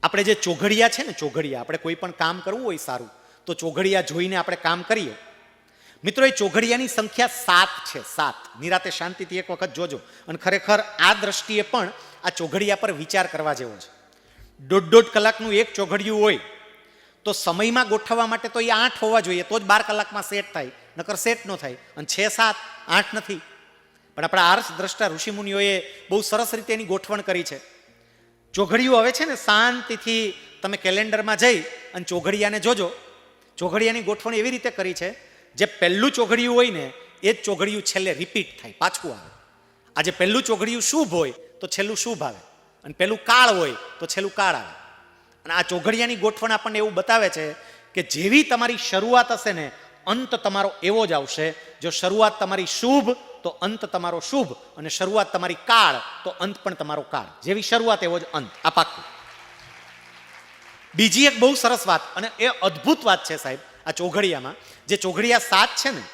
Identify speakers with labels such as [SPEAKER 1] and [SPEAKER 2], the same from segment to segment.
[SPEAKER 1] આપણે જે ચોઘડિયા છે ને, ચોઘડિયા, આપણે કોઈ પણ કામ કરવું હોય સારું તો ચોઘડિયા જોઈને આપણે કામ કરીએ. મિત્રો, એ ચોઘડિયાની સંખ્યા 7 છે. 7. નિરાતે શાંતિથી એક વખત જોજો. અને ખરેખર આ દ્રષ્ટિએ પણ આ ચોઘડિયા પર વિચાર કરવા જેવો છે. 1.5 કલાકનું એક ચોઘડિયું હોય તો સમયમાં ગોઠવવા માટે તો એ 8 હોવા જોઈએ, તો જ 12 કલાકમાં સેટ થાય, નકર સેટ ન થાય. અને 6, 7, 8 નથી. પણ આપણા આર્ષ દ્રષ્ટા ઋષિમુનિઓએ બહુ સરસ રીતે એની ગોઠવણ કરી છે. ચોઘડિયું હવે છે ને, શાંતિથી તમે કેલેન્ડરમાં જઈ અને ચોઘડિયાને જોજો. ચોઘડિયાની ગોઠવણ એવી રીતે કરી છે, જે પહેલું ચોઘડિયું હોય ને એ જ ચોઘડિયું છેલ્લે રિપીટ થાય, પાછું આવે. આજે પહેલું ચોઘડિયું શુભ હોય તો છેલ્લું શુભ આવે, અને પહેલું કાળ હોય તો છેલ્લું કાળ આવે. અને આ ચોઘડિયાની ગોઠવણ આપણને એવું બતાવે છે કે જેવી તમારી શરૂઆત હશે ને, અંત તમારો એવો જ આવશે. જો શરૂઆત તમારી શુભ તો અંત તમારો શુભ, અને શરૂઆત તમારી કાળ તો અંત પણ તમારો કાળ. જેવી શરૂઆત એવો જ અંત, આ પાક્કું. બીજી એક બહુ સરસ વાત, અને એ અદ્ભુત વાત છે સાહેબ, આ ચોઘડિયામાં જે ચોઘડિયા 7 છે ને,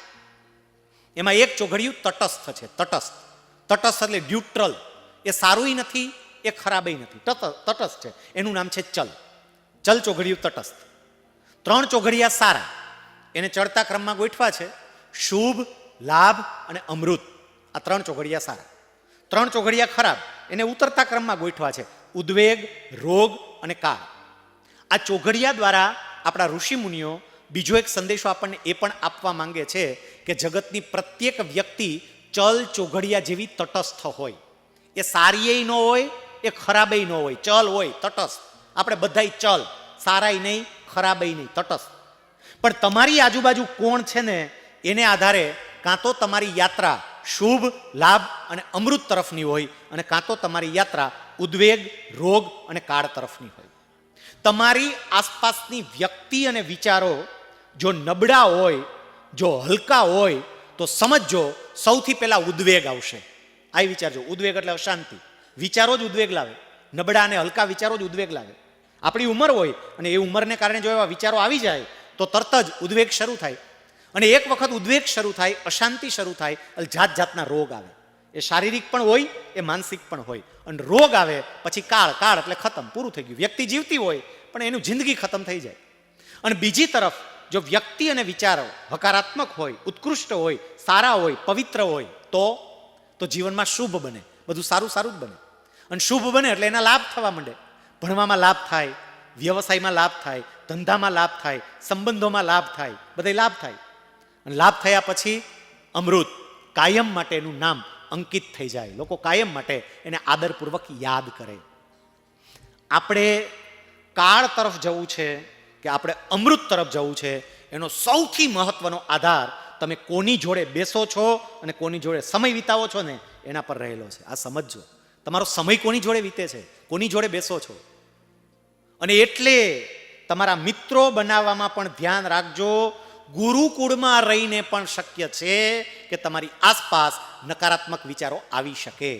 [SPEAKER 1] એમાં એક ચોઘડિયું તટસ્થ છે. તટસ્થ, તટસ્થ એટલે ન્યુટ્રલ. એ સારુંય નથી, એ ખરાબય નથી, તટસ્થ છે. એનું નામ છે ચલ. ચલ ચોઘડિયું તટસ્થ. 3 ચોઘડિયા સારા, એને ચડતા ક્રમમાં ગોઠવા છે. શુભ, લાભ અને અમૃત, આ 3 ચોઘડિયા સારા. 3 ચોઘડિયા ખરાબ, એને ઉતરતા ક્રમમાં ગોઠવા છે. ઉદ્વેગ, રોગ અને કાળ. આ ચોઘડિયા દ્વારા આપણા ઋષિ મુનિઓ બીજો એક સંદેશો આપણને એ પણ આપવા માંગે છે કે જગતની પ્રત્યેક વ્યક્તિ ચલ ચોઘડિયા જેવી તટસ્થ હોય. એ સારીય ન હોય, એ ખરાબય ન હોય, ચલ હોય, તટસ્થ. આપણે બધાય ચલ, સારાય નહીં, ખરાબય નહીં, તટસ્થ. પણ તમારી આજુબાજુ કોણ છે ને, એને આધારે કાં તો તમારી યાત્રા શુભ, લાભ અને અમૃત તરફની હોય, અને કાં તો તમારી યાત્રા ઉદ્વેગ, રોગ અને કાળ તરફની હોય. તમારી આસપાસની વ્યક્તિ અને વિચારો જો નબળા હોય, જો હલકા હોય, તો સમજો સૌથી પહેલા ઉદ્વેગ આવશે. આ વિચારજો, ઉદ્વેગ એટલે અશાંતિ. વિચારો જ ઉદ્વેગ લાવે. નબળા અને હલકા વિચારો જ ઉદ્વેગ લાવે. આપણી ઉંમર હોય અને એ ઉંમરને કારણે જો એવા વિચારો આવી જાય તો તરત જ ઉદ્વેગ શરૂ થાય. અને એક વખત ઉદ્વેગ શરૂ થાય, અશાંતિ શરૂ થાય, એટલે જાત જાતના રોગ આવે. એ શારીરિક પણ હોય, એ માનસિક પણ હોય. અને રોગ આવે પછી કાળ. કાળ એટલે ખતમ, પૂરું થઈ ગયું. વ્યક્તિ જીવતી હોય પણ એનું જિંદગી ખતમ થઈ જાય. અને બીજી તરફ જો વ્યક્તિ અને વિચારો હકારાત્મક હોય, ઉત્કૃષ્ટ હોય, સારા હોય, પવિત્ર હોય, તો જીવનમાં શુભ બને, બધું સારું સારું જ બને. અને શુભ બને એટલે એના લાભ થવા માંડે. ભણવામાં લાભ થાય, વ્યવસાયમાં લાભ થાય, ધંધામાં લાભ થાય, સંબંધોમાં લાભ થાય, બધે લાભ થાય. અને લાભ થયા પછી અમૃત, કાયમ માટે એનું નામ અંકિત થઈ જાય. લોકો કાયમ માટે એને આદરપૂર્વક યાદ કરે. આપણે કાળ તરફ જવું છે કે આપણે અમૃત તરફ જવું છે, એનો સૌથી મહત્વનો આધાર તમે કોની જોડે બેસો છો અને કોની જોડે સમય વિતાવો છો ને, એના પર રહેલો છે. આ સમજજો, તમારો સમય કોની જોડે વીતે છે, કોની જોડે બેસો છો. અને એટલે તમારા મિત્રો બનાવવામાં પણ ધ્યાન રાખજો. ગુરુકુળમાં રહીને પણ શક્ય છે કે તમારી આસપાસ નકારાત્મક વિચારો આવી શકે.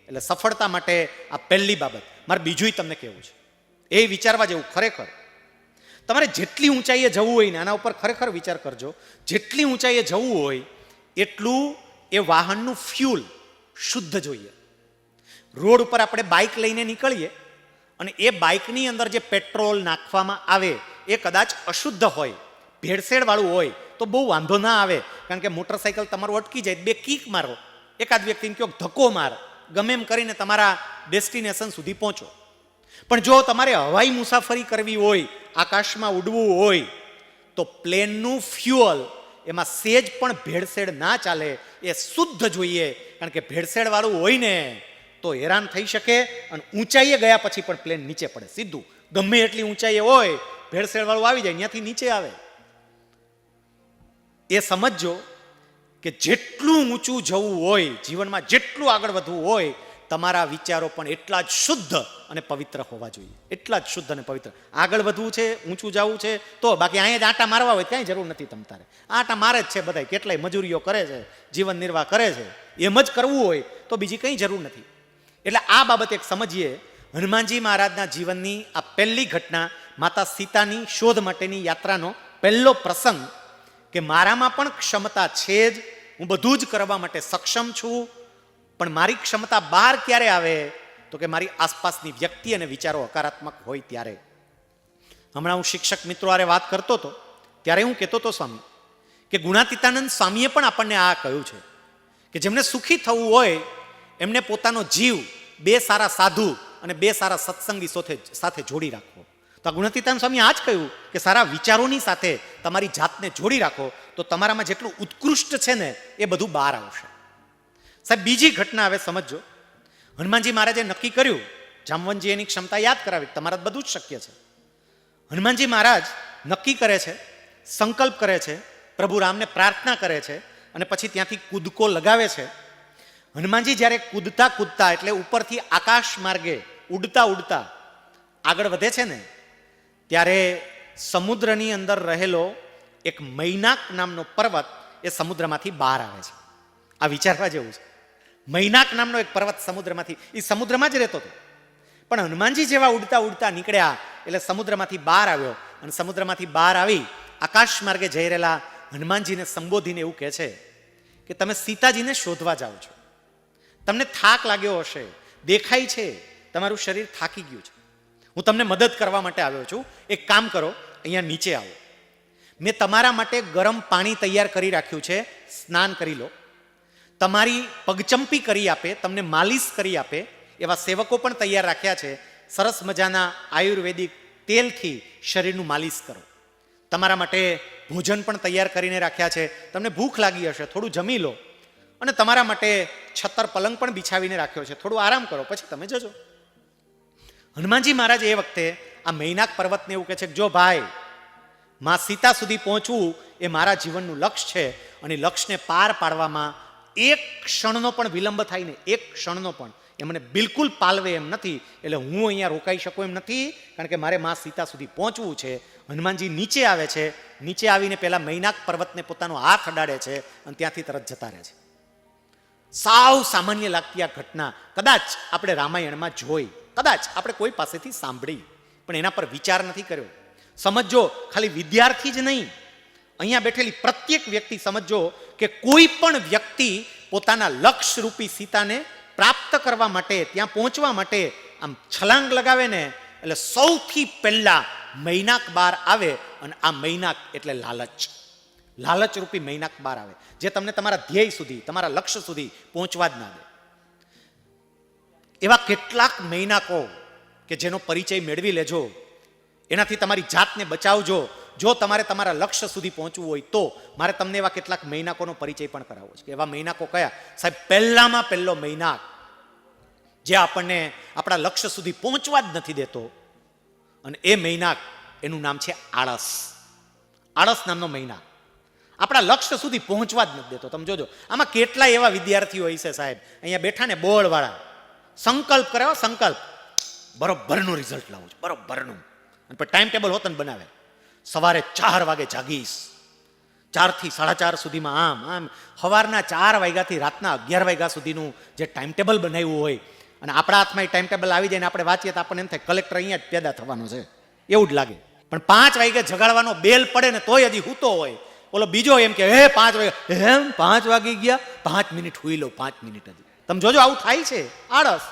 [SPEAKER 1] એટલે સફળતા માટે આ પહેલી બાબત. મારે બીજું તમને કહેવું છે, એ વિચારવા જેવું. ખરેખર તમારે જેટલી ઊંચાઈએ જવું હોય ને, આના ઉપર ખરેખર વિચાર કરજો. જેટલી ઊંચાઈએ જવું હોય એટલું એ વાહનનું ફ્યુલ શુદ્ધ જોઈએ. રોડ ઉપર આપણે બાઇક લઈને નીકળીએ અને એ બાઇકની અંદર જે પેટ્રોલ નાખવામાં આવે એ કદાચ અશુદ્ધ હોય, ભેળસેળવાળું હોય, તો બહુ વાંધો ના આવે. કારણ કે મોટરસાઇકલ તમારું અટકી જાય, 2 કિક મારો, એકાદ વ્યક્તિને કહો ધક્કો માર, ગમે એમ કરીને તમારા ડેસ્ટિનેશન સુધી પહોંચો. પણ જો તમારે હવાઈ મુસાફરી કરવી હોય, આકાશમાં ઉડવું હોય, તો પ્લેનનું ફ્યુઅલ એમાં સેજ પણ ભેળસેળ ના ચાલે, એ શુદ્ધ જોઈએ. કારણ કે ભેળસેળવાળું હોય ને તો હેરાન થઈ શકે, અને ઊંચાઈએ ગયા પછી પણ પ્લેન નીચે પડે સીધું. ગમે એટલી ઊંચાઈએ હોય, ભેળસેળવાળું આવી જાય, ત્યાંથી નીચે આવે. એ સમજજો કે જેટલું ઊંચું જવું હોય, જીવનમાં જેટલું આગળ વધવું હોય, તમારા વિચારો પણ એટલા જ શુદ્ધ અને પવિત્ર હોવા જોઈએ. એટલા જ શુદ્ધ અને પવિત્ર. આગળ વધવું છે, ઊંચું જવું છે તો, બાકી અહીંયા જ આંટા મારવા હોય કાંઈ જરૂર નથી. તમારે આંટા મારે જ છે બધા, કેટલાય મજૂરીઓ કરે છે, જીવન નિર્વાહ કરે છે. એમ જ કરવું હોય તો બીજી કંઈ જરૂર નથી. એટલે આ બાબત એક સમજીએ. હનુમાનજી મહારાજના જીવનની આ પહેલી ઘટના, માતા સીતાની શોધ માટેની યાત્રાનો પહેલો પ્રસંગ, કે મારામાં પણ ક્ષમતા છે જ, હું બધું જ કરવા માટે સક્ષમ છું, પણ મારી ક્ષમતા બહાર ક્યારે આવે તો કે મારી આસપાસની વ્યક્તિ અને વિચારો હકારાત્મક હોય ત્યારે. હમણાં હું શિક્ષક મિત્રો હારે વાત કરતો હતો ત્યારે હું કહેતો હતો સ્વામી કે ગુણાતીતાનંદ સ્વામીએ પણ આપણને આ કહ્યું છે કે જેમને સુખી થવું હોય એમને પોતાનો જીવ બે સારા સાધુ અને બે સારા સત્સંગી સાથે જોડી રાખવો. તો આ ગુણાતીતાનંદ સ્વામી આ જ કહ્યું કે સારા વિચારોની સાથે તમારી જાતને જોડી રાખો તો તમારામાં જેટલું ઉત્કૃષ્ટ છે ને એ બધું બહાર આવશે. સાહેબ બીજી ઘટના હવે સમજો. હનુમાનજી મહારાજે નક્કી કર્યું, જામવંતજી એની ક્ષમતા યાદ કરાવી, તમારા બધું જ શક્ય છે. હનુમાનજી મહારાજ નક્કી કરે છે, સંકલ્પ કરે છે, પ્રભુ રામને પ્રાર્થના કરે છે અને પછી ત્યાંથી કૂદકો લગાવે છે. હનુમાનજી જ્યારે કૂદતા કૂદતા એટલે ઉપરથી આકાશ માર્ગે ઉડતા ઉડતા આગળ વધે છે ને ત્યારે સમુદ્રની અંદર રહેલો એક મૈનાક નામનો પર્વત એ સમુદ્રમાંથી બહાર આવે છે. આ વિચારવા જેવું છે. મૈનાક નામનો એક પર્વત સમુદ્રમાંથી, એ સમુદ્રમાં જ રહેતો હતો, પણ હનુમાનજી જેવા ઉડતા ઉડતા નીકળ્યા એટલે સમુદ્રમાંથી બહાર આવ્યો અને સમુદ્રમાંથી બહાર આવી આકાશ માર્ગે જઈ રહેલા હનુમાનજીને સંબોધીને એવું કહે છે કે તમે સીતાજીને શોધવા જાઓ છો, તમને થાક લાગ્યો હશે, દેખાય છે તમારું શરીર થાકી ગયું છે, હું તમને મદદ કરવા માટે આવ્યો છું, એક કામ કરો, અહીંયા નીચે આવો, મેં તમારા માટે ગરમ પાણી તૈયાર કરી રાખ્યું છે, સ્નાન કરી લો, તમારી પગચંપી કરી આપે, તમને માલિશ કરી આપે એવા સેવકો પણ તૈયાર રાખ્યા છે, સરસ મજાના આયુર્વેદિક તેલથી શરીરનું માલિશ કરો, તમારા માટે ભોજન પણ તૈયાર કરીને રાખ્યા છે, તમને ભૂખ લાગી હશે થોડું જમી લો અને તમારા માટે છત્તર પલંગ પણ બિછાવીને રાખ્યો છે, થોડું આરામ કરો પછી તમે જજો. હનુમાનજી મહારાજ એ વખતે આ મૈનાક પર્વતને એવું કહે છે કે જો ભાઈ, માં સીતા સુધી પહોંચવું એ મારા જીવનનું લક્ષ્ય છે અને લક્ષ્યને પાર પાડવામાં એક ક્ષણનો પણ વિલંબ થાય ને, એક ક્ષણનો પણ, એ મને બિલકુલ પાલવે એમ નથી, એટલે હું અહીંયા રોકાઈ શકું એમ નથી, કારણ કે મારે માં સીતા સુધી પહોંચવું છે. હનુમાનજી નીચે આવે છે, નીચે આવીને પહેલા મૈનાક પર્વતને પોતાનો હાથ અડાડે છે અને ત્યાંથી તરત જતા રહે છે. સાવ સામાન્ય લાગતી આ ઘટના કદાચ આપણે રામાયણમાં જોઈ, કદાચ આપણે કોઈ પાસેથી સાંભળી, પણ એના પર વિચાર નથી કર્યો. સમજો, ખાલી વિદ્યાર્થી જ નહીં, અહીંયા બેઠેલી પ્રત્યેક વ્યક્તિ સમજો કે કોઈ પણ વ્યક્તિ પોતાના લક્ષ્યરૂપી સીતાને પ્રાપ્ત કરવા માટે, ત્યાં પહોંચવા માટે આમ છલાંગ લગાવે ને એટલે સૌથી પહેલા મૈનાક બહાર આવે અને આ મૈનાક એટલે લાલચ. લાલચ રૂપી મૈનાક બહાર આવે જે તમને તમારા ધ્યેય સુધી, તમારા લક્ષ્ય સુધી પહોંચવા જ ના દે. એવા કેટલાક મૈનાકો કે જેનો પરિચય મેળવી લેજો, એનાથી તમારી જાતને બચાવજો. જો તમારે તમારા લક્ષ્ય સુધી પહોંચવું હોય તો મારે તમને એવા કેટલાક મૈનાકોનો પરિચય પણ કરાવવો છે. એવા મૈનાકો કયા? સાહેબ, પહેલામાં પહેલો મૈનાક જે આપણને આપણા લક્ષ્ય સુધી પહોંચવા જ નથી દેતો, અને એ મૈનાક એનું નામ છે આળસ. આળસ નામનો મૈનાક આપણા લક્ષ્ય સુધી પહોંચવા જ નથી દેતો. તમે જોજો, આમાં કેટલા એવા વિદ્યાર્થીઓ હોય છે સાહેબ, અહીંયા બેઠા ને બોર્ડવાળા, સંકલ્પ કરે, સંકલ્પ બરોબરનું રિઝલ્ટ લાવું છે, બરોબરનું, અને પછી ટાઈમ ટેબલ હોતન બનાવે, સવારે 4 વાગે જાગીશ, 4 થી 4:30 સુધીમાં આમ આમ, સવારના 4 વાગ્યાથી રાતના 11 વાગ્યા સુધીનું જે ટાઈમ ટેબલ બનાવ્યું હોય, અને આપણા હાથમાં એ ટાઈમ ટેબલ આવી જાય ને આપણે વાંચીએ તો આપણને એમ થાય કલેક્ટર અહીંયા જ પેદા થવાનો છે એવું જ લાગે. પણ 5 વાગે જગાડવાનો બેલ પડે ને તોય હજી સૂતો હોય, ઓલો બીજો એમ કે હે 5 વાગે, એમ 5 વાગી ગયા, 5 મિનિટ હુઈ લો, 5 મિનિટ હજી. તમે જોજો આવું થાય છે. આળસ.